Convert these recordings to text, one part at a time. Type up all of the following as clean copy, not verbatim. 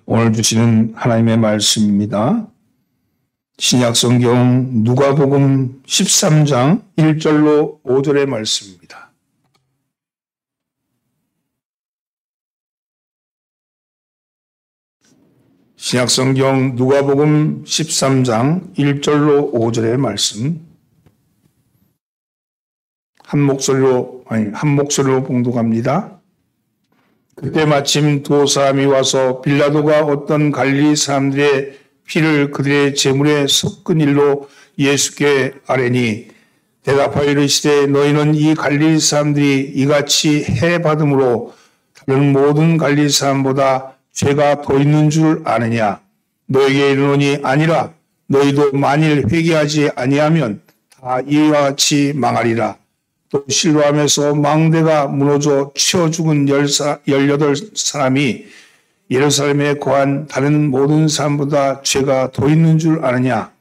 오늘 주시는 하나님의 말씀입니다. 신약성경 누가복음 13장 1절로 5절의 말씀입니다. 신약성경 누가복음 13장 1절로 5절의 말씀 한 목소리로 봉독합니다. 그때 마침 두 사람이 와서 빌라도가 어떤 갈릴리 사람들의 피를 그들의 제물에 섞은 일로 예수께 아뢰니 대답하여 이르시되 너희는 이 갈릴리 사람들이 이같이 해받음으로 다른 모든 갈릴리 사람보다 죄가 더 있는 줄 아느냐? 너에게 이르노니 아니라 너희도 만일 회개하지 아니하면 다 이와 같이 망하리라. 또 실로암에서 망대가 무너져 치어 죽은 18사람이 예루살렘에 거한 다른 모든 사람보다 죄가 더 있는 줄 아느냐?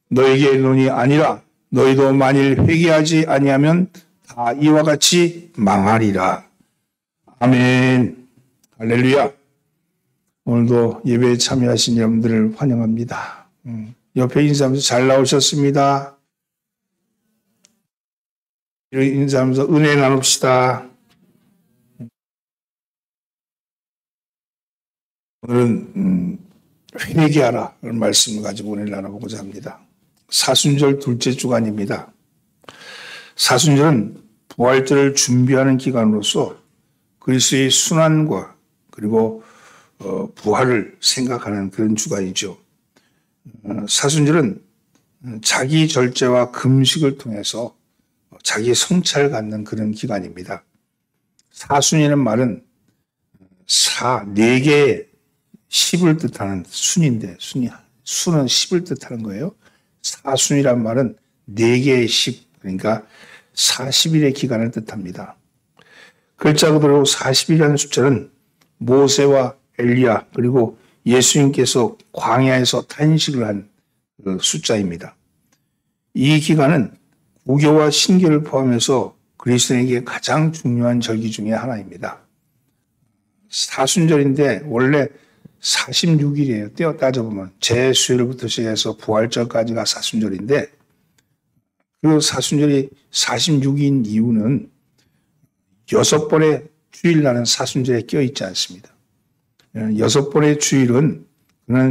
너에게 이르노니 아니라 너희도 만일 회개하지 아니하면 다 이와 같이 망하리라. 아멘. 할렐루야. 오늘도 예배에 참여하신 여러분들을 환영합니다. 옆에 인사하면서 잘 나오셨습니다. 인사하면서 은혜 나눕시다. 오늘은 회개하라 라는 말씀을 가지고 은혜를 나눠보고자 합니다. 사순절 둘째 주간입니다. 사순절은 부활절을 준비하는 기간으로서 그리스도의 순환과 그리고 부활을 생각하는 그런 주간이죠. 사순절은 자기 절제와 금식을 통해서 자기 성찰을 갖는 그런 기간입니다. 사순이라는 말은 네 개의 10을 뜻하는 순인데 순은 10을 뜻하는 거예요. 사순이란 말은 4개의 10, 그러니까 40일의 기간을 뜻합니다. 글자 그대로 40일이라는 숫자는 모세와 엘리야 그리고 예수님께서 광야에서 탄식을 한 그 숫자입니다. 이 기간은 구교와 신교를 포함해서 그리스도인에게 가장 중요한 절기 중에 하나입니다. 사순절인데 원래 46일이에요. 떼어 따져보면 제수요일부터 시작해서 부활절까지가 사순절인데 그 사순절이 46인 이유는 6번의 주일날은 사순절에 껴있지 않습니다. 6번의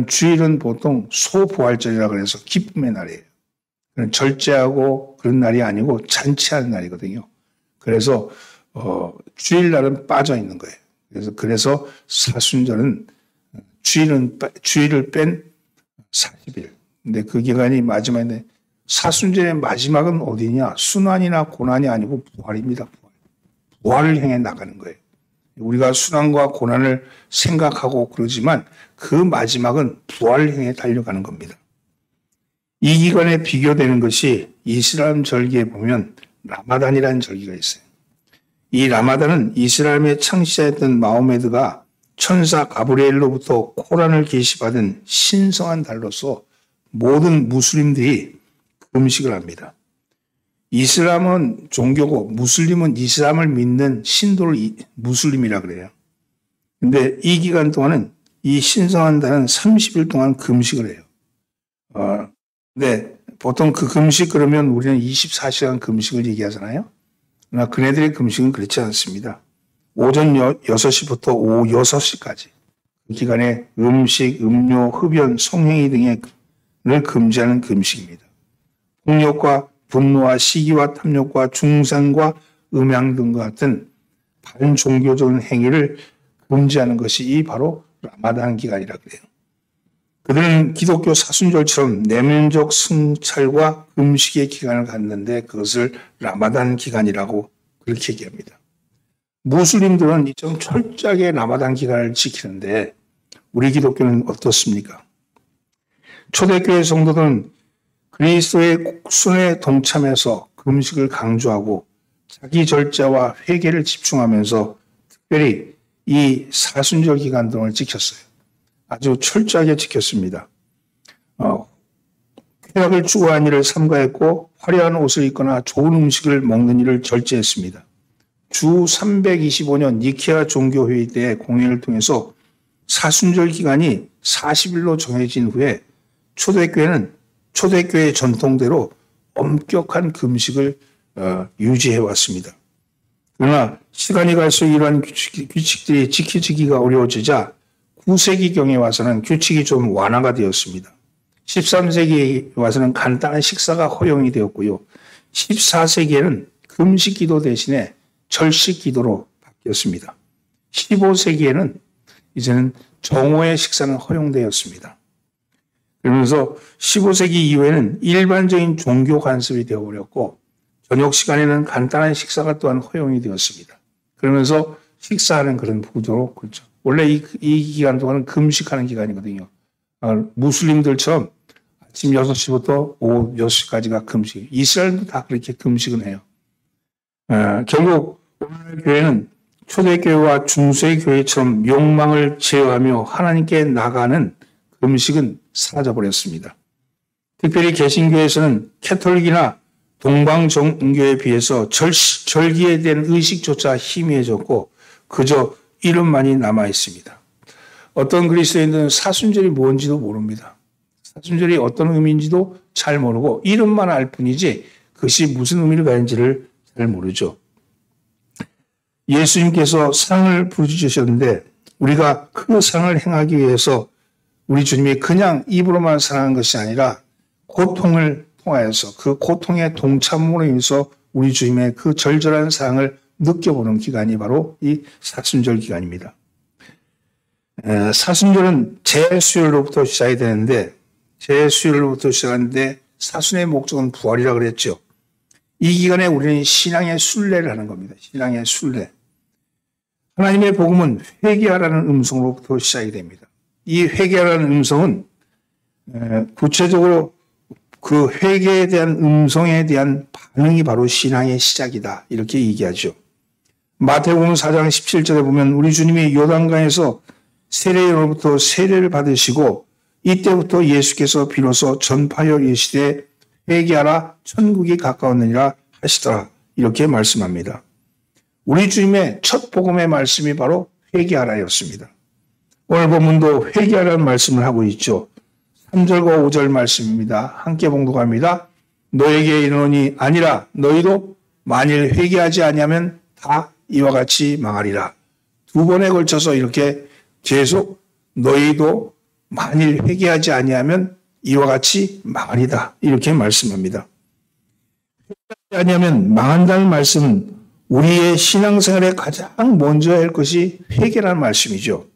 주일은 보통 소부활절이라고 해서 기쁨의 날이에요. 절제하고 그런 날이 아니고 잔치하는 날이거든요. 그래서 주일날은 빠져 있는 거예요. 그래서 사순절은 주일을 뺀 40일. 근데 그 기간이 마지막인데 사순절의 마지막은 어디냐? 순환이나 고난이 아니고 부활입니다. 부활을 향해 나가는 거예요. 우리가 순환과 고난을 생각하고 그러지만 그 마지막은 부활을 향해 달려가는 겁니다. 이 기간에 비교되는 것이 이슬람 절기에 보면 라마단이라는 절기가 있어요. 이 라마단은 이슬람의 창시자였던 마호메드가 천사 가브리엘로부터 코란을 계시받은 신성한 달로서 모든 무슬림들이 금식을 합니다. 이슬람은 종교고 무슬림은 이슬람을 믿는 신도를 무슬림이라 그래요. 근데 이 기간 동안은 이 신성한 달은 30일 동안 금식을 해요. 네, 보통 그 금식 그러면 우리는 24시간 금식을 얘기하잖아요. 그러나 그네들의 금식은 그렇지 않습니다. 오전 6시부터 오후 6시까지 그 기간에 음식, 음료, 흡연, 성행위 등을 금지하는 금식입니다. 폭력과 분노와 시기와 탐욕과 중상과 음양 등과 같은 반종교적인 행위를 금지하는 것이 바로 라마단 기간이라 그래요. 그들은 기독교 사순절처럼 내면적 성찰과 금식의 기간을 갖는데 그것을 라마단 기간이라고 그렇게 얘기합니다. 무슬림들은 좀 철저하게 라마단 기간을 지키는데 우리 기독교는 어떻습니까? 초대교회 성도들은 그리스도의 순회에 동참해서 금식을 강조하고 자기 절제와 회개를 집중하면서 특별히 이 사순절 기간 동안을 지켰어요. 아주 철저하게 지켰습니다. 쾌락을 추구한 일을 삼가했고 화려한 옷을 입거나 좋은 음식을 먹는 일을 절제했습니다. 주 325년 니케아 종교회의 때 공회를 통해서 사순절 기간이 40일로 정해진 후에 초대교회 전통대로 엄격한 금식을 유지해 왔습니다. 그러나 시간이 갈수록 이러한 규칙들이 지켜지기가 어려워지자 9세기경에 와서는 규칙이 좀 완화가 되었습니다. 13세기에 와서는 간단한 식사가 허용이 되었고요. 14세기에는 금식 기도 대신에 절식 기도로 바뀌었습니다. 15세기에는 이제는 정오의 식사는 허용되었습니다. 그러면서 15세기 이후에는 일반적인 종교 관습이 되어버렸고 저녁 시간에는 간단한 식사가 또한 허용이 되었습니다. 그러면서 식사하는 그런 구조로 그렇죠. 원래 이 기간 동안은 금식하는 기간이거든요. 무슬림들처럼 아침 6시부터 오후 6시까지가 금식. 이스라엘도 다 그렇게 금식은 해요. 결국 오늘 교회는 초대교회와 중세교회처럼 욕망을 제어하며 하나님께 나가는 금식은 사라져버렸습니다. 특별히 개신교에서는 캐톨릭이나 동방정교에 비해서 절기에 대한 의식조차 희미해졌고 그저 이름만이 남아있습니다. 어떤 그리스도인들은 사순절이 뭔지도 모릅니다. 사순절이 어떤 의미인지도 잘 모르고 이름만 알 뿐이지 그것이 무슨 의미를 가진지를 잘 모르죠. 예수님께서 상을 부르주셨는데 우리가 그 상을 행하기 위해서 우리 주님이 그냥 입으로만 사랑한 것이 아니라 고통을 통하여서 그 고통의 동참으로 인해서 우리 주님의 그 절절한 사랑을 느껴보는 기간이 바로 이 사순절 기간입니다. 사순절은 재수일로부터 시작이 되는데 재수일로부터 시작하는데 사순의 목적은 부활이라 그랬죠. 이 기간에 우리는 신앙의 순례를 하는 겁니다. 신앙의 순례. 하나님의 복음은 회개하라는 음성으로부터 시작이 됩니다. 이 회개하라는 음성은 구체적으로 그 회개에 대한 음성에 대한 반응이 바로 신앙의 시작이다. 이렇게 얘기하죠. 마태복음 4장 17절에 보면 우리 주님이 요단강에서 세례요로부터 세례를 받으시고 이때부터 예수께서 비로소 전파하여 이르시되 회개하라 천국이 가까웠느니라 하시더라. 이렇게 말씀합니다. 우리 주님의 첫 복음의 말씀이 바로 회개하라였습니다. 오늘 본문도 회개하라는 말씀을 하고 있죠. 3절과 5절 말씀입니다. 함께 봉독합니다. 너에게 이르노니 아니라 너희도 만일 회개하지 아니하면 다 이와 같이 망하리라. 두 번에 걸쳐서 이렇게 계속 너희도 만일 회개하지 아니하면 이와 같이 망하리다. 이렇게 말씀합니다. 회개하지 아니하면 망한다는 말씀은 우리의 신앙생활에 가장 먼저 할 것이 회개라는 말씀이죠.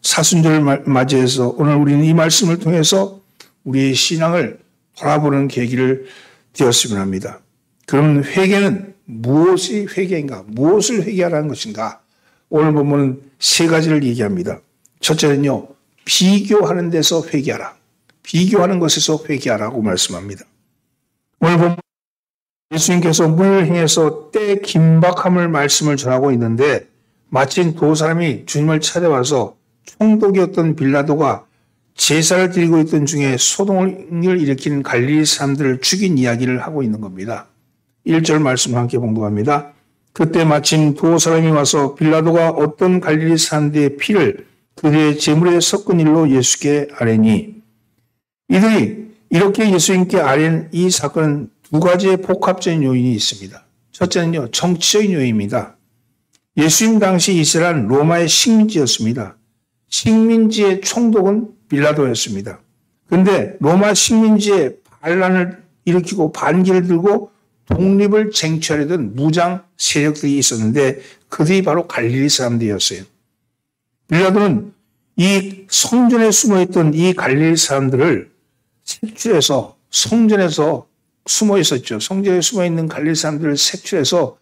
사순절을 맞이해서 오늘 우리는 이 말씀을 통해서 우리의 신앙을 돌아보는 계기를 되었으면 합니다. 그러면 회개는 무엇이 회개인가? 무엇을 회개하라는 것인가? 오늘 보면 세 가지를 얘기합니다. 첫째는요, 비교하는 데서 회개하라. 비교하는 것에서 회개하라고 말씀합니다. 오늘 보면 예수님께서 문을 행해서 때 긴박함을 말씀을 전하고 있는데 마침 두 사람이 주님을 찾아와서 총독이었던 빌라도가 제사를 드리고 있던 중에 소동을 일으키는 갈릴리 사람들을 죽인 이야기를 하고 있는 겁니다. 1절 말씀을 함께 봉독합니다. 그때 마침 두 사람이 와서 빌라도가 어떤 갈릴리 사람들의 피를 그들의 제물에 섞은 일로 예수께 아뢰니 이들이 이렇게 예수님께 아뢰는 이 사건은 두 가지의 복합적인 요인이 있습니다. 첫째는요, 정치적인 요인입니다. 예수님 당시 이스라엘은 로마의 식민지였습니다. 식민지의 총독은 빌라도였습니다. 그런데 로마 식민지에 반란을 일으키고 반기를 들고 독립을 쟁취하려던 무장 세력들이 있었는데 그들이 바로 갈릴리 사람들이었어요. 빌라도는 이 성전에 숨어있던 이 갈릴리 사람들을 색출해서 성전에서 숨어 있었죠. 성전에 숨어 있는 갈릴리 사람들을 색출해서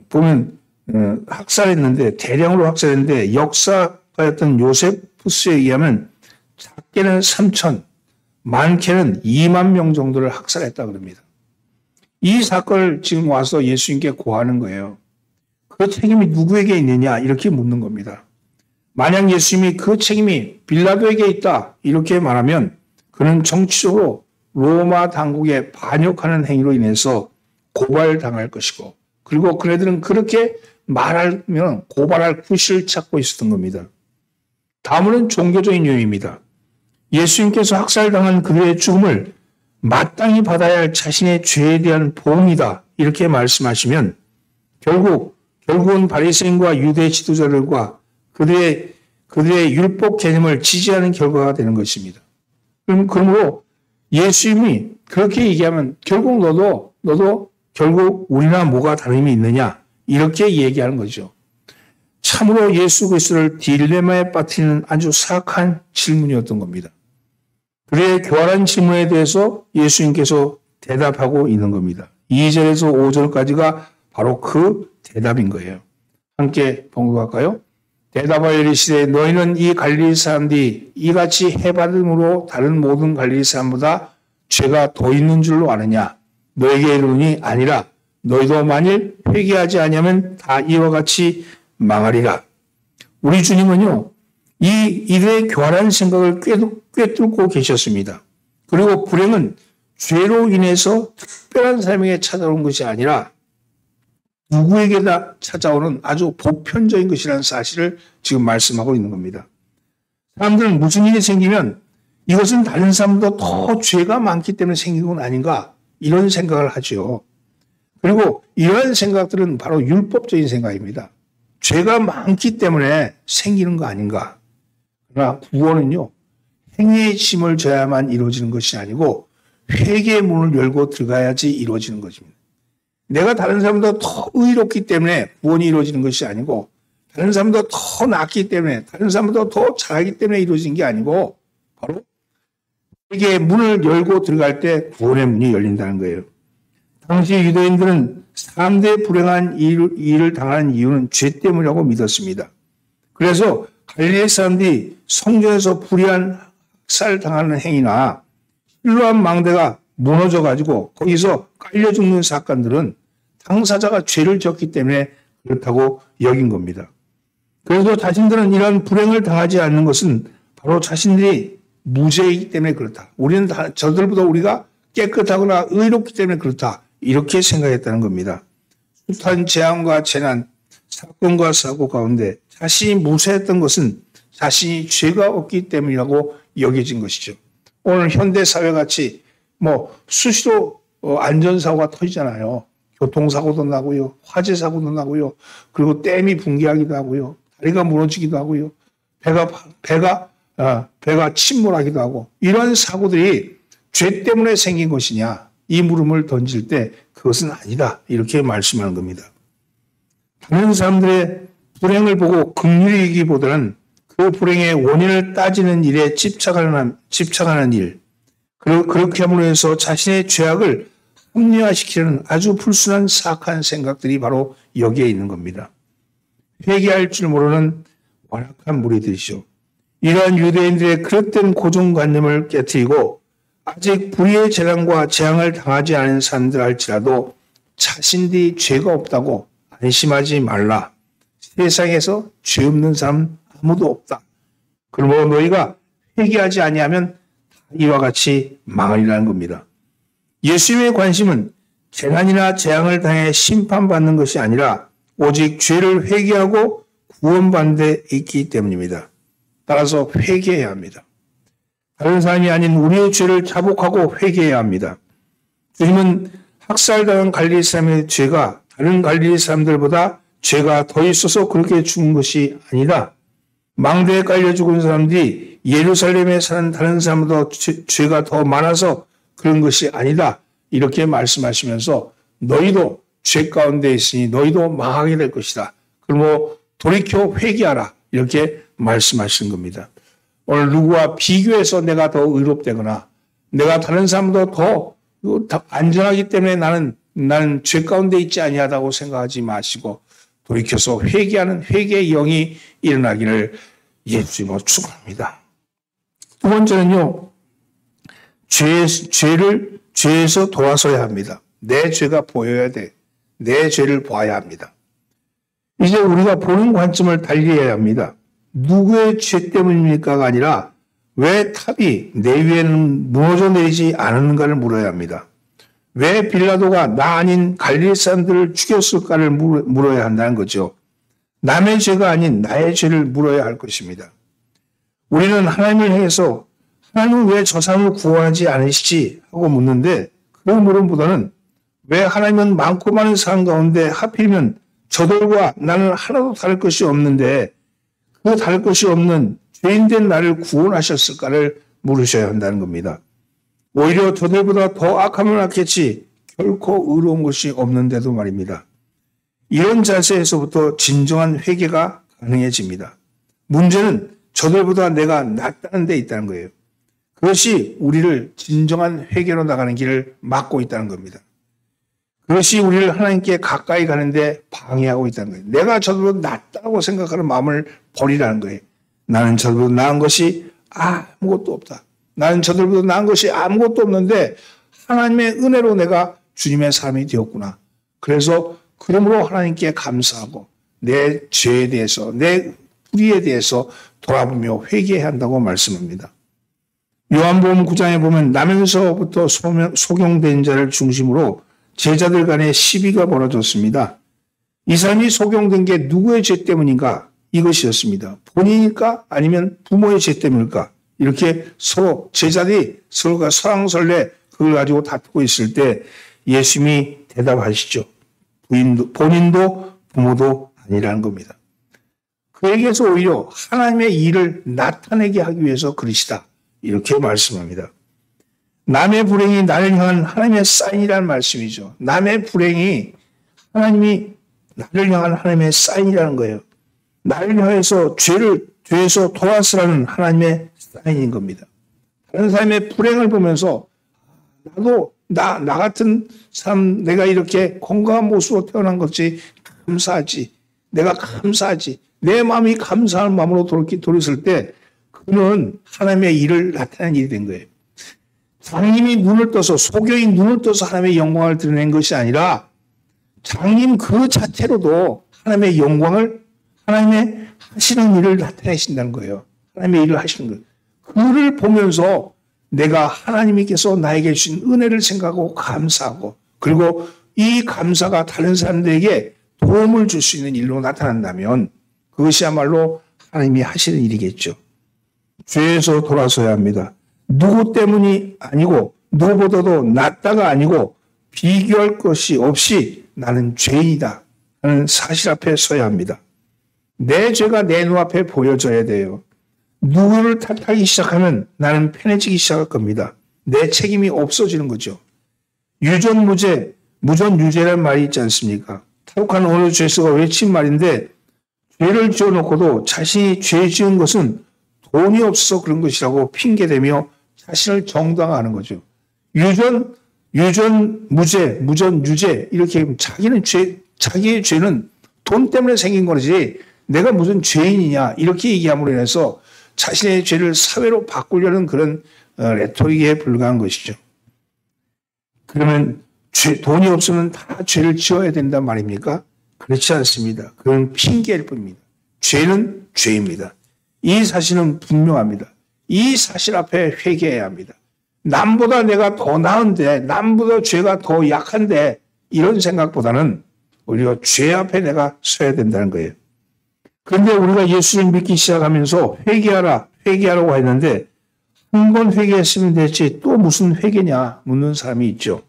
보면 대량으로 학살했는데 역사가였던 요세푸스에 의하면 작게는 3천, 많게는 2만 명 정도를 학살했다 그럽니다. 이 사건을 지금 와서 예수님께 고하는 거예요. 그 책임이 누구에게 있느냐 이렇게 묻는 겁니다. 만약 예수님이 그 책임이 빌라도에게 있다 이렇게 말하면 그는 정치적으로 로마 당국에 반역하는 행위로 인해서 고발당할 것이고 그리고 그네들은 그렇게 말하면 고발할 구실을 찾고 있었던 겁니다. 다음은 종교적인 요인입니다. 예수님께서 학살당한 그들의 죽음을 마땅히 받아야 할 자신의 죄에 대한 보응이다. 이렇게 말씀하시면 결국은 바리새인과 유대 지도자들과 그들의 율법 개념을 지지하는 결과가 되는 것입니다. 그러므로 예수님이 그렇게 얘기하면 결국 너도 결국 우리나 뭐가 다름이 있느냐 이렇게 얘기하는 거죠. 참으로 예수 그리스도를 딜레마에 빠뜨리는 아주 사악한 질문이었던 겁니다. 그의 교활한 질문에 대해서 예수님께서 대답하고 있는 겁니다. 2절에서 5절까지가 바로 그 대답인 거예요. 함께 봉독할까요? 대답하여 이르시되 너희는 이 갈릴리 사람들이 이같이 해받음으로 다른 모든 갈릴리 사람보다 죄가 더 있는 줄로 아느냐? 너에게 이르노니 아니라 너희도 만일 회개하지 아니하면 다 이와 같이 망하리라. 우리 주님은요, 이들의 교활한 생각을 꿰뚫고 계셨습니다. 그리고 불행은 죄로 인해서 특별한 사람에게 찾아온 것이 아니라 누구에게나 찾아오는 아주 보편적인 것이라는 사실을 지금 말씀하고 있는 겁니다. 사람들은 무슨 일이 생기면 이것은 다른 사람보다 더 죄가 많기 때문에 생긴 건 아닌가 이런 생각을 하죠. 그리고 이런 생각들은 바로 율법적인 생각입니다. 죄가 많기 때문에 생기는 거 아닌가. 그러나 구원은요, 행위의 짐을 져야만 이루어지는 것이 아니고 회개의 문을 열고 들어가야지 이루어지는 것입니다. 내가 다른 사람보다 더 의롭기 때문에 구원이 이루어지는 것이 아니고 다른 사람보다 더 낫기 때문에 다른 사람보다 더 잘하기 때문에 이루어진 게 아니고 바로 회개의 문을 열고 들어갈 때 구원의 문이 열린다는 거예요. 당시 유대인들은 3대 불행한 일을 당하는 이유는 죄 때문이라고 믿었습니다. 그래서 갈릴리 사람들이 성전에서 불의한 학살당하는 행위나 실로암 망대가 무너져가지고 거기서 깔려 죽는 사건들은 당사자가 죄를 졌기 때문에 그렇다고 여긴 겁니다. 그래서 자신들은 이런 불행을 당하지 않는 것은 바로 자신들이 무죄이기 때문에 그렇다. 우리는 저들보다 우리가 깨끗하거나 의롭기 때문에 그렇다. 이렇게 생각했다는 겁니다. 숱한 재앙과 재난, 사건과 사고 가운데 자신이 무죄했던 것은 자신이 죄가 없기 때문이라고 여겨진 것이죠. 오늘 현대사회같이 수시로 안전사고가 터지잖아요. 교통사고도 나고요. 화재사고도 나고요. 그리고 댐이 붕괴하기도 하고요. 다리가 무너지기도 하고요. 배가 침몰하기도 하고 이런 사고들이 죄 때문에 생긴 것이냐 이 물음을 던질 때 그것은 아니다 이렇게 말씀하는 겁니다. 다른 사람들의 불행을 보고 긍휼히 여기기보다는 그 불행의 원인을 따지는 일에 집착하는 일 그렇게 함으로 해서 자신의 죄악을 합리화시키는 아주 불순한 사악한 생각들이 바로 여기에 있는 겁니다. 회개할 줄 모르는 완악한 무리들이죠. 이러한 유대인들의 그릇된 고정관념을 깨트리고 아직 불의의 재난과 재앙을 당하지 않은 사람들 할지라도 자신들이 죄가 없다고 안심하지 말라. 세상에서 죄 없는 사람 아무도 없다. 그러므로 너희가 회개하지 아니하면 이와 같이 망하리라는 겁니다. 예수님의 관심은 재난이나 재앙을 당해 심판받는 것이 아니라 오직 죄를 회개하고 구원받는 데 있기 때문입니다. 따라서 회개해야 합니다. 다른 사람이 아닌 우리의 죄를 자복하고 회개해야 합니다. 주님은 학살당한 갈릴리 사람의 죄가 다른 갈릴리 사람들보다 죄가 더 있어서 그렇게 죽은 것이 아니다. 망대에 깔려 죽은 사람들이 예루살렘에 사는 다른 사람보다 죄가 더 많아서 그런 것이 아니다. 이렇게 말씀하시면서 너희도 죄 가운데 있으니 너희도 망하게 될 것이다. 그러므로 돌이켜 회개하라. 이렇게 말씀하시는 겁니다. 오늘 누구와 비교해서 내가 더 의롭되거나 내가 다른 사람보다 더 안전하기 때문에 나는 죄 가운데 있지 아니하다고 생각하지 마시고 돌이켜서 회개하는 회개의 영이 일어나기를 예수님으로 축원합니다. 두 번째는요. 죄에서 돌아서야 합니다. 내 죄가 보여야 돼. 내 죄를 봐야 합니다. 이제 우리가 보는 관점을 달리해야 합니다. 누구의 죄 때문입니까가 아니라 왜 탑이 내 위에는 무너져 내리지 않았는가를 물어야 합니다. 왜 빌라도가 나 아닌 갈릴리 사람들을 죽였을까를 물어야 한다는 거죠. 남의 죄가 아닌 나의 죄를 물어야 할 것입니다. 우리는 하나님을 향해서 하나님은 왜 저 사람을 구원하지 않으시지 하고 묻는데 그런 물음보다는 왜 하나님은 많고 많은 사람 가운데 하필이면 저들과 나는 하나도 다를 것이 없는데 그 다를 것이 없는 죄인된 나를 구원하셨을까를 물으셔야 한다는 겁니다. 오히려 저들보다 더 악하면 악했지 결코 의로운 것이 없는데도 말입니다. 이런 자세에서부터 진정한 회개가 가능해집니다. 문제는 저들보다 내가 낫다는 데 있다는 거예요. 그것이 우리를 진정한 회개로 나가는 길을 막고 있다는 겁니다. 그것이 우리를 하나님께 가까이 가는데 방해하고 있다는 거예요. 내가 저들보다 낫다고 생각하는 마음을 버리라는 거예요. 나는 저들보다 나은 것이 아무것도 없다. 나는 저들보다 나은 것이 아무것도 없는데 하나님의 은혜로 내가 주님의 사람이 되었구나. 그래서 그러므로 하나님께 감사하고 내 죄에 대해서 내 불의에 대해서 돌아보며 회개해야 한다고 말씀합니다. 요한복음 9장에 보면 나면서부터 소경된 자를 중심으로 제자들 간에 시비가 벌어졌습니다. 이 사람이 소경된 게 누구의 죄 때문인가? 이것이었습니다. 본인일까? 아니면 부모의 죄 때문일까? 이렇게 서로 제자들이 서로가 설왕설래 그걸 가지고 다투고 있을 때 예수님이 대답하시죠. 본인도 부모도 아니라는 겁니다. 그에게서 오히려 하나님의 일을 나타내게 하기 위해서 그러시다. 이렇게 말씀합니다. 남의 불행이 나를 향한 하나님의 사인이라는 말씀이죠. 남의 불행이 하나님이 나를 향한 하나님의 사인이라는 거예요. 나를 향해서 죄에서 돌아서라는 하나님의 사인인 겁니다. 다른 사람의 불행을 보면서 나도 나 같은 사람 내가 이렇게 건강한 모습으로 태어난 것이 감사하지. 내가 감사하지. 내 마음이 감사한 마음으로 돌았을 때 그는 하나님의 일을 나타내는 일이 된 거예요. 장님이 눈을 떠서 소경이 눈을 떠서 하나님의 영광을 드러낸 것이 아니라 장님 그 자체로도 하나님의 영광을 하나님의 하시는 일을 나타내신다는 거예요. 하나님의 일을 하시는 거예요. 그를 보면서 내가 하나님께서 나에게 주신 은혜를 생각하고 감사하고 그리고 이 감사가 다른 사람들에게 도움을 줄 수 있는 일로 나타난다면 그것이야말로 하나님이 하시는 일이겠죠. 죄에서 돌아서야 합니다. 누구 때문이 아니고 누구보다도 낫다가 아니고 비교할 것이 없이 나는 죄인이다 하는 사실 앞에 서야 합니다. 내 죄가 내 눈앞에 보여져야 돼요. 누구를 탓하기 시작하면 나는 편해지기 시작할 겁니다. 내 책임이 없어지는 거죠. 유전무죄, 무전유죄라는 말이 있지 않습니까? 타국한 어느 죄수가 외친 말인데 죄를 지어놓고도 자신이 죄 지은 것은 돈이 없어서 그런 것이라고 핑계대며 자신을 정당화하는 거죠. 유전무죄, 무전유죄 이렇게 자기의 죄는 돈 때문에 생긴 거지 내가 무슨 죄인이냐 이렇게 얘기함으로 인해서 자신의 죄를 사회로 바꾸려는 그런 레토릭에 불과한 것이죠. 그러면 돈이 없으면 다 죄를 지어야 된단 말입니까? 그렇지 않습니다. 그건 핑계일 뿐입니다. 죄는 죄입니다. 이 사실은 분명합니다. 이 사실 앞에 회개해야 합니다. 남보다 내가 더 나은데 남보다 죄가 더 약한데 이런 생각보다는 오히려 죄 앞에 내가 서야 된다는 거예요. 그런데 우리가 예수를 믿기 시작하면서 회개하라고 했는데 한 번 회개했으면 됐지 또 무슨 회개냐 묻는 사람이 있죠.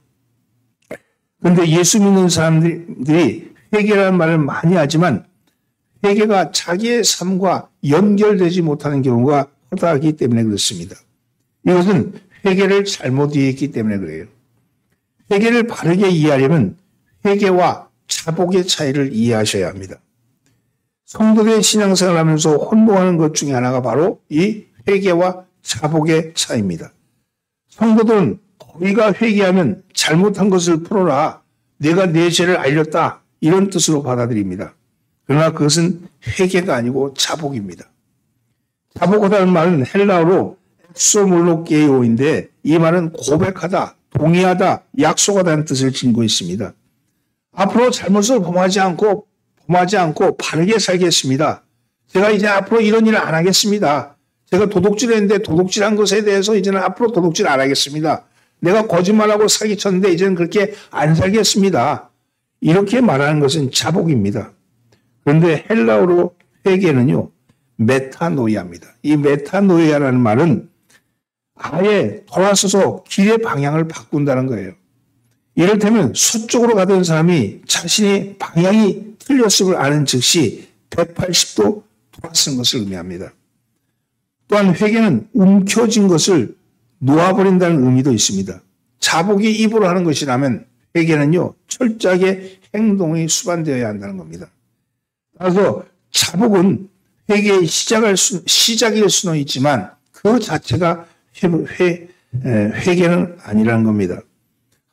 그런데 예수 믿는 사람들이 회개라는 말을 많이 하지만 회개가 자기의 삶과 연결되지 못하는 경우가 허다하기 때문에 그렇습니다. 이것은 회개를 잘못 이해했기 때문에 그래요. 회개를 바르게 이해하려면 회개와 자복의 차이를 이해하셔야 합니다. 성도들의 신앙생활을 하면서 혼동하는 것 중에 하나가 바로 이 회개와 자복의 차이입니다. 성도들은 우리가 회개하면 잘못한 것을 풀어라. 내가 내 죄를 알렸다. 이런 뜻으로 받아들입니다. 그러나 그것은 회개가 아니고 자복입니다. 자복하다는 말은 헬라어로 엑소몰로게오인데 이 말은 고백하다, 동의하다, 약속하다는 뜻을 지니고 있습니다. 앞으로 잘못을 범하지 않고 바르게 살겠습니다. 제가 이제 앞으로 이런 일을 안 하겠습니다. 제가 도둑질했는데 도둑질한 것에 대해서 이제는 앞으로 도둑질 안 하겠습니다. 내가 거짓말하고 사기쳤는데 이제는 그렇게 안 살겠습니다. 이렇게 말하는 것은 자복입니다. 그런데 헬라어로 회개는요, 메타노이아입니다. 이 메타노이아라는 말은 아예 돌아서서 길의 방향을 바꾼다는 거예요. 이를테면 서쪽으로 가던 사람이 자신의 방향이 틀렸음을 아는 즉시 180도 돌아선 것을 의미합니다. 또한 회개는 움켜진 것을 놓아버린다는 의미도 있습니다. 자복이 입으로 하는 것이라면 회개는요, 철저하게 행동이 수반되어야 한다는 겁니다. 따라서 자복은 회개의 시작일 수는 있지만 그 자체가 회개는 아니라는 겁니다.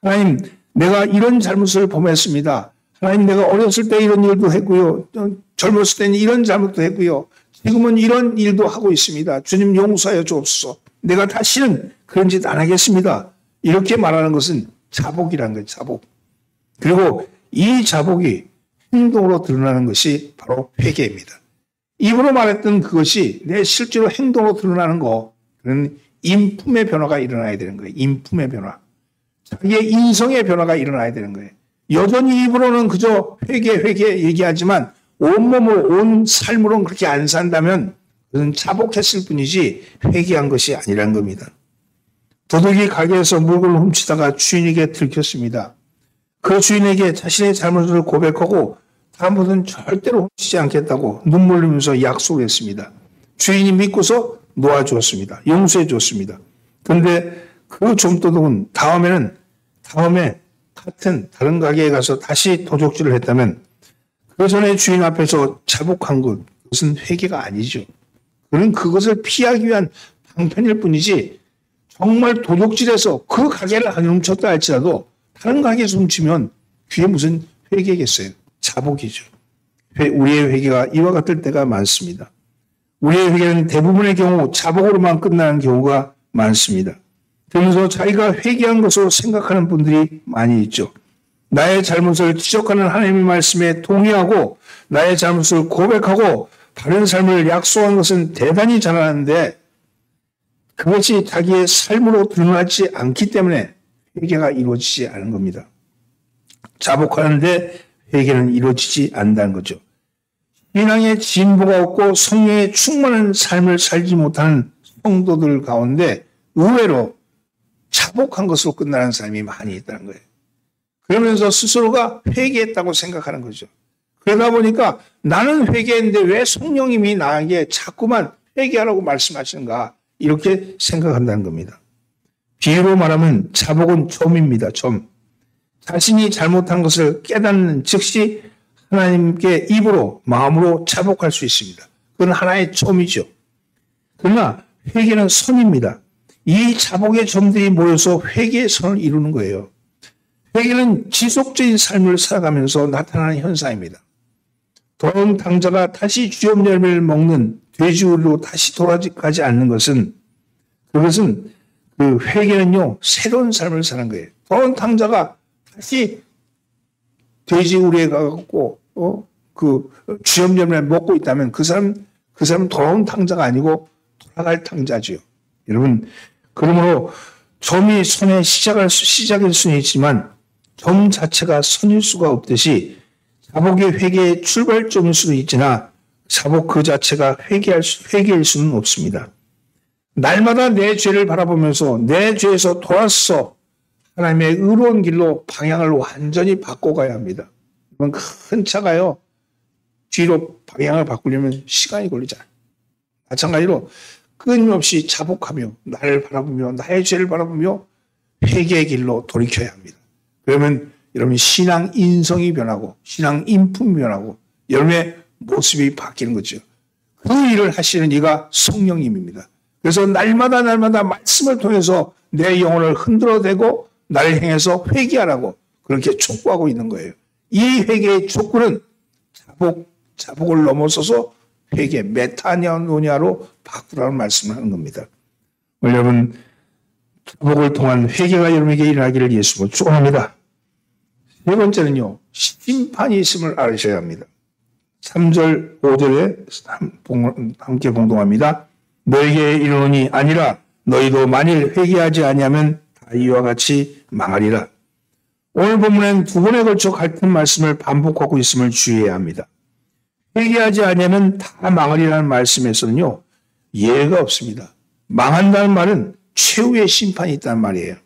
하나님, 내가 이런 잘못을 범했습니다. 하나님, 내가 어렸을 때 이런 일도 했고요. 젊었을 때는 이런 잘못도 했고요. 지금은 이런 일도 하고 있습니다. 주님 용서하여 주옵소서. 내가 다시는 그런 짓 안 하겠습니다. 이렇게 말하는 것은 자복이라는 거예요. 자복. 그리고 이 자복이 행동으로 드러나는 것이 바로 회개입니다. 입으로 말했던 그것이 내 실제로 행동으로 드러나는 거, 그런 인품의 변화가 일어나야 되는 거예요. 인품의 변화. 자기의 인성의 변화가 일어나야 되는 거예요. 여전히 입으로는 그저 회개 얘기하지만 온몸으로, 온 삶으로는 그렇게 안 산다면 그것은 자복했을 뿐이지 회개한 것이 아니라는 겁니다. 도둑이 가게에서 물건을 훔치다가 주인에게 들켰습니다. 그 주인에게 자신의 잘못을 고백하고 다음부터는 절대로 훔치지 않겠다고 눈물 흘리면서 약속을 했습니다. 주인이 믿고서 놓아주었습니다. 용서해 주었습니다. 그런데 그 좀도둑은 다음에 같은 다른 가게에 가서 다시 도둑질을 했다면 그 전에 주인 앞에서 자복한 것은 회개가 아니죠. 그는 그것을 피하기 위한 방편일 뿐이지 정말 도둑질해서 그 가게를 안 훔쳤다 할지라도 다른 가게에서 훔치면 그게 무슨 회개겠어요. 자복이죠. 우리의 회개가 이와 같을 때가 많습니다. 우리의 회개는 대부분의 경우 자복으로만 끝나는 경우가 많습니다. 그러면서 자기가 회개한 것으로 생각하는 분들이 많이 있죠. 나의 잘못을 지적하는 하나님의 말씀에 동의하고 나의 잘못을 고백하고 바른 삶을 약속한 것은 대단히 잘하는데 그것이 자기의 삶으로 드러나지 않기 때문에 회개가 이루어지지 않은 겁니다. 자복하는데 회개는 이루어지지 않는다는 거죠. 신앙의 진보가 없고 성령에 충만한 삶을 살지 못하는 성도들 가운데 의외로 자복한 것으로 끝나는 사람이 많이 있다는 거예요. 그러면서 스스로가 회개했다고 생각하는 거죠. 그러다 보니까 나는 회개했는데 왜 성령님이 나에게 자꾸만 회개하라고 말씀하시는가 이렇게 생각한다는 겁니다. 비유로 말하면 자복은 점입니다. 점. 자신이 잘못한 것을 깨닫는 즉시 하나님께 입으로 마음으로 자복할 수 있습니다. 그건 하나의 점이죠. 그러나 회개는 선입니다. 이 자복의 점들이 모여서 회개의 선을 이루는 거예요. 회개는 지속적인 삶을 살아가면서 나타나는 현상입니다. 돌아온 탕자가 다시 주염 열매를 먹는 돼지우리로 다시 돌아가지 않는 것은 그것은 그 회개는요 새로운 삶을 사는 거예요. 돌아온 탕자가 다시 돼지우리에 가고 그 주염 열매를 먹고 있다면 그 사람은 돌아온 탕자가 아니고 돌아갈 탕자지요. 여러분 그러므로 점이 선의 시작일 수는 있지만 점 자체가 선일 수가 없듯이 자복이 회개의 출발점일 수도 있으나 자복 그 자체가 회개일 수는 없습니다. 날마다 내 죄를 바라보면서 내 죄에서 돌아서 하나님의 의로운 길로 방향을 완전히 바꿔가야 합니다. 큰 차가요. 뒤로 방향을 바꾸려면 시간이 걸리잖아요. 마찬가지로 끊임없이 자복하며 나를 바라보며 나의 죄를 바라보며 회개의 길로 돌이켜야 합니다. 그러면 여러분 신앙 인성이 변하고 신앙 인품이 변하고 여러분의 모습이 바뀌는 거죠. 그 일을 하시는 이가 성령님입니다. 그래서 날마다 말씀을 통해서 내 영혼을 흔들어대고 나를 향해서 회개하라고 그렇게 촉구하고 있는 거예요. 이 회개의 촉구는 자복을 넘어서서 회개, 메타노니아로 바꾸라는 말씀을 하는 겁니다. 여러분 자복을 통한 회개가 여러분에게 일어나기를 예수로 축원합니다. 세 번째는요. 심판이 있음을 알으셔야 합니다. 3절, 5절에 함께 봉독합니다. 너에게 이르노니 아니라 너희도 만일 회개하지 아니하면 다 이와 같이 망하리라. 오늘 본문엔 두 번에 걸쳐 같은 말씀을 반복하고 있음을 주의해야 합니다. 회개하지 않으면 다 망하리라는 말씀에서는요, 예가 없습니다. 망한다는 말은 최후의 심판이 있다는 말이에요.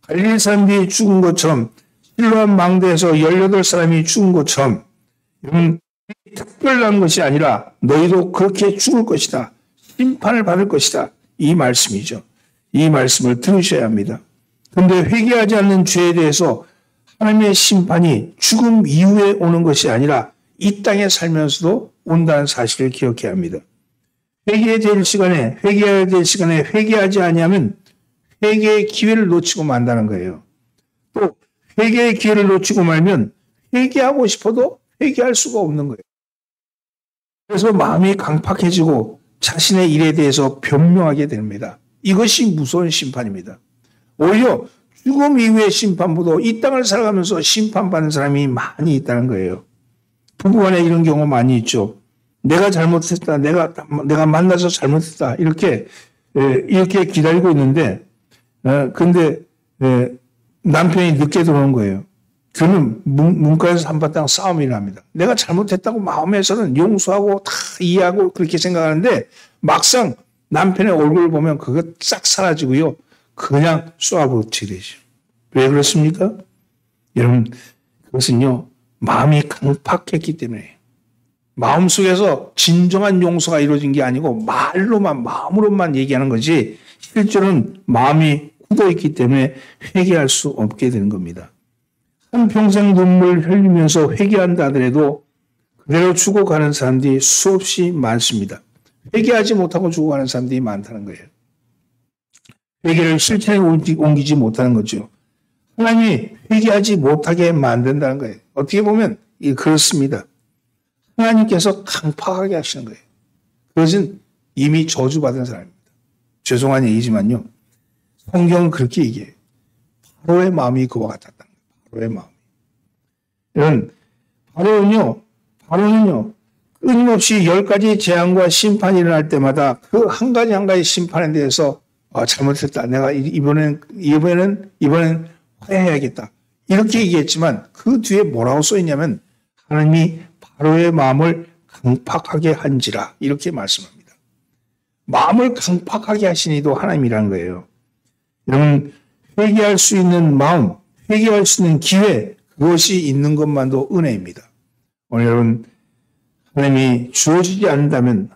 갈릴리 사람들이 죽은 것처럼 실로암 망대에서 18사람이 죽은 것처럼 이런 특별한 것이 아니라 너희도 그렇게 죽을 것이다. 심판을 받을 것이다. 이 말씀이죠. 이 말씀을 들으셔야 합니다. 그런데 회개하지 않는 죄에 대해서 하나님의 심판이 죽음 이후에 오는 것이 아니라 이 땅에 살면서도 온다는 사실을 기억해야 합니다. 회개해야 될 시간에 회개하지 아니하면 회개의 기회를 놓치고 만다는 거예요. 또 회개의 기회를 놓치고 말면 회개하고 싶어도 회개할 수가 없는 거예요. 그래서 마음이 강팍해지고 자신의 일에 대해서 변명하게 됩니다. 이것이 무서운 심판입니다. 오히려 죽음 이후의 심판보다 이 땅을 살아가면서 심판받는 사람이 많이 있다는 거예요. 부부간에 이런 경우 많이 있죠. 내가 잘못했다. 내가 만나서 잘못했다. 이렇게 기다리고 있는데, 근데 남편이 늦게 들어오는 거예요. 그는 문과에서 한바탕 싸움이 납니다. 내가 잘못했다고 마음에서는 용서하고 다 이해하고 그렇게 생각하는데 막상 남편의 얼굴을 보면 그거 싹 사라지고요. 그냥 쏘아붙이게 되죠. 왜 그렇습니까? 여러분, 그것은요, 마음이 강팍했기 때문에 마음속에서 진정한 용서가 이루어진 게 아니고 마음으로만 얘기하는 거지 실제로는 마음이 굳어있기 때문에 회개할 수 없게 되는 겁니다. 한평생 눈물 흘리면서 회개한다 하더라도 그대로 죽어가는 사람들이 수없이 많습니다. 회개하지 못하고 죽어가는 사람들이 많다는 거예요. 회개를 실천에 옮기지 못하는 거죠. 하나님이 회개하지 못하게 만든다는 거예요. 어떻게 보면 그렇습니다. 하나님께서 강팍하게 하시는 거예요. 그것은 이미 저주받은 사람입니다. 죄송한 얘기지만요. 성경은 그렇게 얘기해요. 바로의 마음이 그와 같았다는 거예요. 바로의 마음. 여러분, 바로는요, 끊임없이 10가지 재앙과 심판이 일어날 때마다 그 한 가지 한 가지 심판에 대해서 잘못했다. 내가 이번엔 화해해야겠다. 이렇게 얘기했지만 그 뒤에 뭐라고 써있냐면 하나님이 바로의 마음을 강팍하게 한지라 이렇게 말씀합니다. 마음을 강팍하게 하신 이도 하나님이라는 거예요. 여러분, 회개할 수 있는 마음, 회개할 수 있는 기회, 그것이 있는 것만도 은혜입니다. 오늘 여러분, 하나님이 주어지지 않는다면,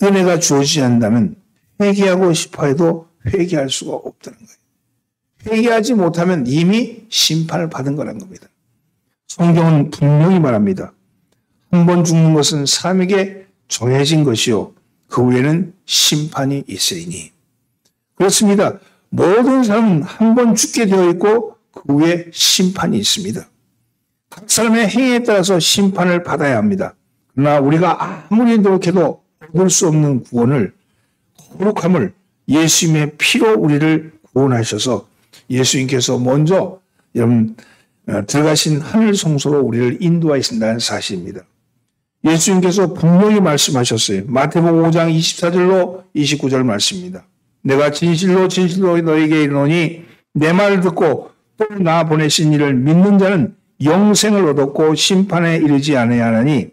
은혜가 주어지지 않는다면 회개하고 싶어 해도 회개할 수가 없다는 거예요. 회개하지 못하면 이미 심판을 받은 거란 겁니다. 성경은 분명히 말합니다. 한 번 죽는 것은 사람에게 정해진 것이요. 그 후에는 심판이 있으리니. 그렇습니다. 모든 사람은 한 번 죽게 되어 있고 그 후에 심판이 있습니다. 각 사람의 행위에 따라서 심판을 받아야 합니다. 그러나 우리가 아무리 노력해도 얻을 수 없는 구원을, 거룩함을 예수님의 피로 우리를 구원하셔서 예수님께서 먼저 여러분 들어가신 하늘 성소로 우리를 인도하신다는 사실입니다. 예수님께서 분명히 말씀하셨어요. 마태복음 5장 24절로 29절 말씀입니다. 내가 진실로 너에게 이르노니 내 말을 듣고 또 나 보내신 이를 믿는 자는 영생을 얻었고 심판에 이르지 아니하나니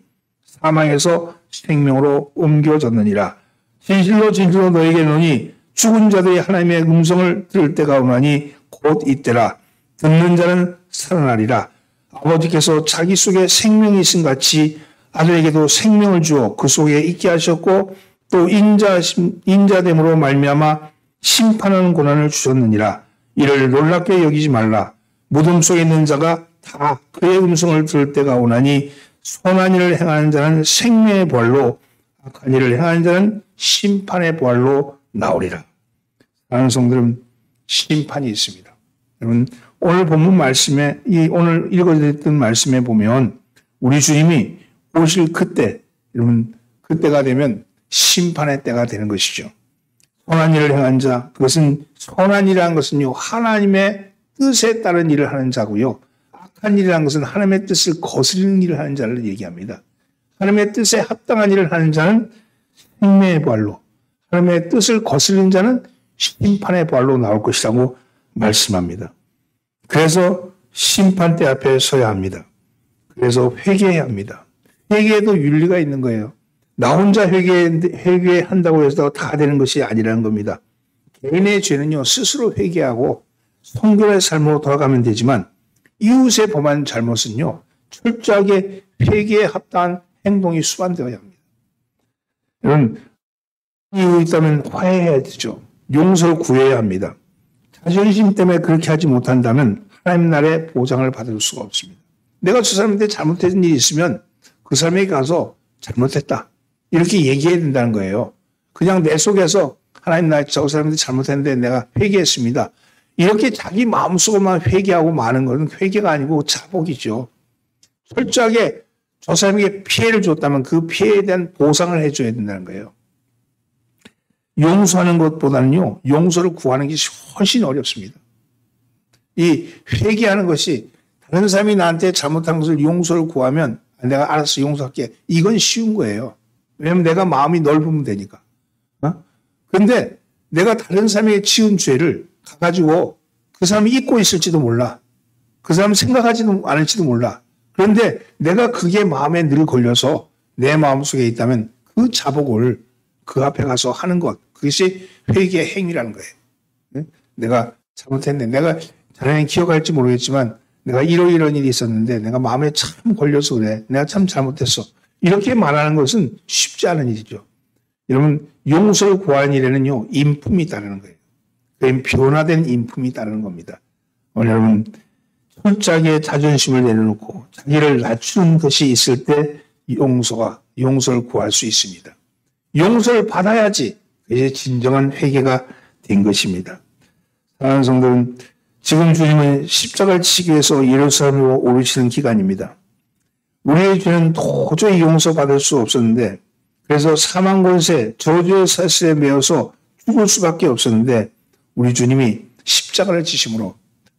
사망에서 생명으로 옮겨졌느니라. 진실로 너에게 이르노니 죽은 자들이 하나님의 음성을 들을 때가 오나니 곧 이때라. 듣는 자는 살아나리라. 아버지께서 자기 속에 생명이 있음 같이 아들에게도 생명을 주어 그 속에 있게 하셨고 또 인자됨으로 말미암아 심판하는 고난을 주셨느니라. 이를 놀랍게 여기지 말라. 무덤 속에 있는 자가 다 그의 음성을 들을 때가 오나니 선한 일을 행하는 자는 생명의 부활로 악한 일을 행하는 자는 심판의 부활로 나오리라. 사랑하는 성도들은 심판이 있습니다. 여러분, 오늘 본문 말씀에, 오늘 읽어드렸던 말씀에 보면 우리 주님이 오실 그때, 여러분, 그때가 되면 심판의 때가 되는 것이죠. 선한 일을 행한 자, 그것은 선한 일이라는 것은요, 하나님의 뜻에 따른 일을 하는 자고요. 악한 일이라는 것은 하나님의 뜻을 거스르는 일을 하는 자를 얘기합니다. 하나님의 뜻에 합당한 일을 하는 자는 생명의 부활로, 하나님의 뜻을 거스르는 자는 심판의 부활로 나올 것이라고 말씀합니다. 그래서 심판대 앞에 서야 합니다. 그래서 회개해야 합니다. 회개에도 윤리가 있는 거예요. 나 혼자 회개한다고 해서 다 되는 것이 아니라는 겁니다. 개인의 죄는요, 스스로 회개하고 성결의 삶으로 돌아가면 되지만 이웃의 범한 잘못은요, 철저하게 회개에 합당한 행동이 수반되어야 합니다. 여러분, 이유 있다면 화해해야 되죠. 용서를 구해야 합니다. 자존심 때문에 그렇게 하지 못한다면 하나님 나라의 보장을 받을 수가 없습니다. 내가 저 사람한테 잘못된 일이 있으면 그 사람에게 가서 잘못했다, 이렇게 얘기해야 된다는 거예요. 그냥 내 속에서 하나님 나 저 사람한테 잘못했는데 내가 회개했습니다, 이렇게 자기 마음속으로만 회개하고 마는 것은 회개가 아니고 자복이죠. 철저하게 저 사람에게 피해를 줬다면 그 피해에 대한 보상을 해줘야 된다는 거예요. 용서하는 것보다는요, 용서를 구하는 것이 훨씬 어렵습니다. 이 회개하는 것이 다른 사람이 나한테 잘못한 것을 용서를 구하면 내가 알아서 용서할게, 이건 쉬운 거예요. 왜냐하면 내가 마음이 넓으면 되니까. 그런데 내가 다른 사람에게 지은 죄를 가가지고 그 사람이 잊고 있을지도 몰라. 그 사람 생각하지도 않을지도 몰라. 그런데 내가 그게 마음에 늘 걸려서 내 마음속에 있다면 그 자복을 그 앞에 가서 하는 것, 그것이 회개의 행위라는 거예요. 내가 잘못했네. 내가 자네는 기억할지 모르겠지만 내가 이런 일이 있었는데 내가 마음에 참 걸려서 그래. 내가 참 잘못했어. 이렇게 말하는 것은 쉽지 않은 일이죠. 여러분, 용서를 구하는 일에는요, 인품이 따르는 거예요. 그 변화된 인품이 따르는 겁니다. 오늘 여러분, 철저하게 자존심을 내려놓고 자기를 낮추는 것이 있을 때 용서를 구할 수 있습니다. 용서를 받아야지 이제 진정한 회개가 된 것입니다. 사랑하는 성도는, 지금 주님은 십자가를 지기 위해서 예루살렘으로 오르시는 기간입니다. 우리의 죄는 도저히 용서받을 수 없었는데, 그래서 사망 권세, 저주의 사슬에 매어서 죽을 수밖에 없었는데, 우리 주님이 십자가를 지심으로,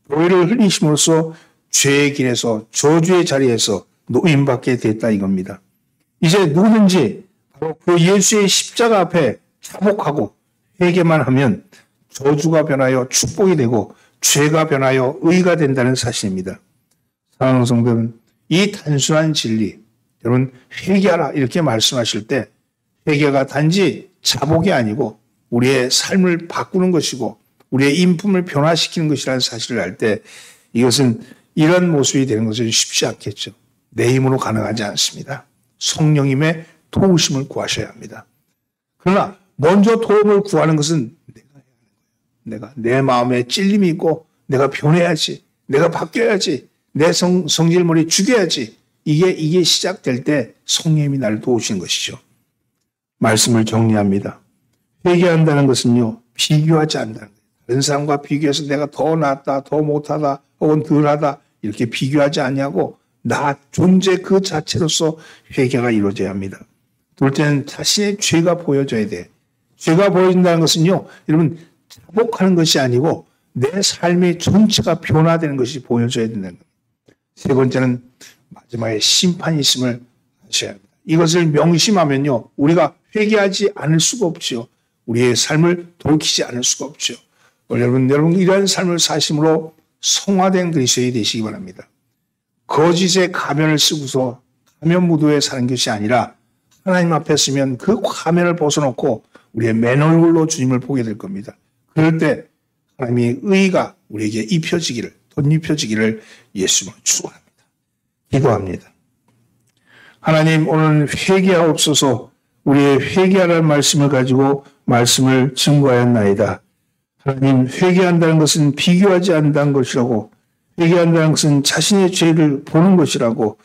보혈을 흘리심으로써 죄의 길에서, 저주의 자리에서 노임받게 됐다 이겁니다. 이제 누구든지 바로 그 예수의 십자가 앞에 자복하고 회개만 하면 저주가 변하여 축복이 되고 죄가 변하여 의가 된다는 사실입니다. 사랑하는 성도는, 이 단순한 진리, 여러분 회개하라 이렇게 말씀하실 때 회개가 단지 자복이 아니고 우리의 삶을 바꾸는 것이고 우리의 인품을 변화시키는 것이라는 사실을 알 때 이것은 이런 모습이 되는 것은 쉽지 않겠죠. 내 힘으로 가능하지 않습니다. 성령님의 도우심을 구하셔야 합니다. 그러나 먼저 도움을 구하는 것은 내가 해야 하는 거예요. 내가 내 마음에 찔림이 있고 내가 변해야지, 내가 바뀌어야지, 내 성질머리 죽여야지, 이게 시작될 때 성령님이 나를 도우시는 것이죠. 말씀을 정리합니다. 회개한다는 것은요, 비교하지 않는다는 거예요. 다른 사람과 비교해서 내가 더 낫다, 더 못하다, 혹은 덜하다 이렇게 비교하지 않냐고 나 존재 그 자체로서 회개가 이루어져야 합니다. 둘째는 자신의 죄가 보여져야 돼. 죄가 보여진다는 것은요, 여러분 자복하는 것이 아니고 내 삶의 전체가 변화되는 것이 보여져야 된다는 겁니다. 세 번째는 마지막에 심판이 있음을 하셔야 합니다. 이것을 명심하면요, 우리가 회개하지 않을 수가 없죠. 우리의 삶을 돌이키지 않을 수가 없죠. 여러분 이러한 삶을 사심으로 성화된 그리스도인이 되시기 바랍니다. 거짓의 가면을 쓰고서 가면 무도에 사는 것이 아니라 하나님 앞에 서면 그 가면을 벗어놓고 우리의 맨 얼굴로 주님을 보게 될 겁니다. 그럴 때 하나님의 의가 우리에게 입혀지기를, 덧입혀지기를 예수님을 축원합니다. 기도합니다. 하나님, 오늘 회개하옵소서. 우리의 회개하라는 말씀을 가지고 말씀을 증거하였나이다. 하나님, 회개한다는 것은 비교하지 않는다는 것이라고, 회개한다는 것은 자신의 죄를 보는 것이라고,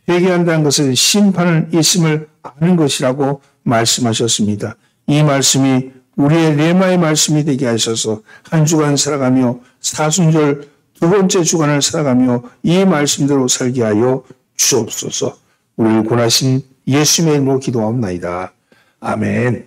회개한다는 것은 심판을 있음을 아는 것이라고 말씀하셨습니다. 이 말씀이 우리의 레마의 말씀이 되게 하셔서 한 주간 살아가며 사순절 두 번째 주간을 살아가며 이 말씀대로 살게 하여 주옵소서. 우리를 권하신 예수님의 이름으로 기도하옵나이다. 아멘.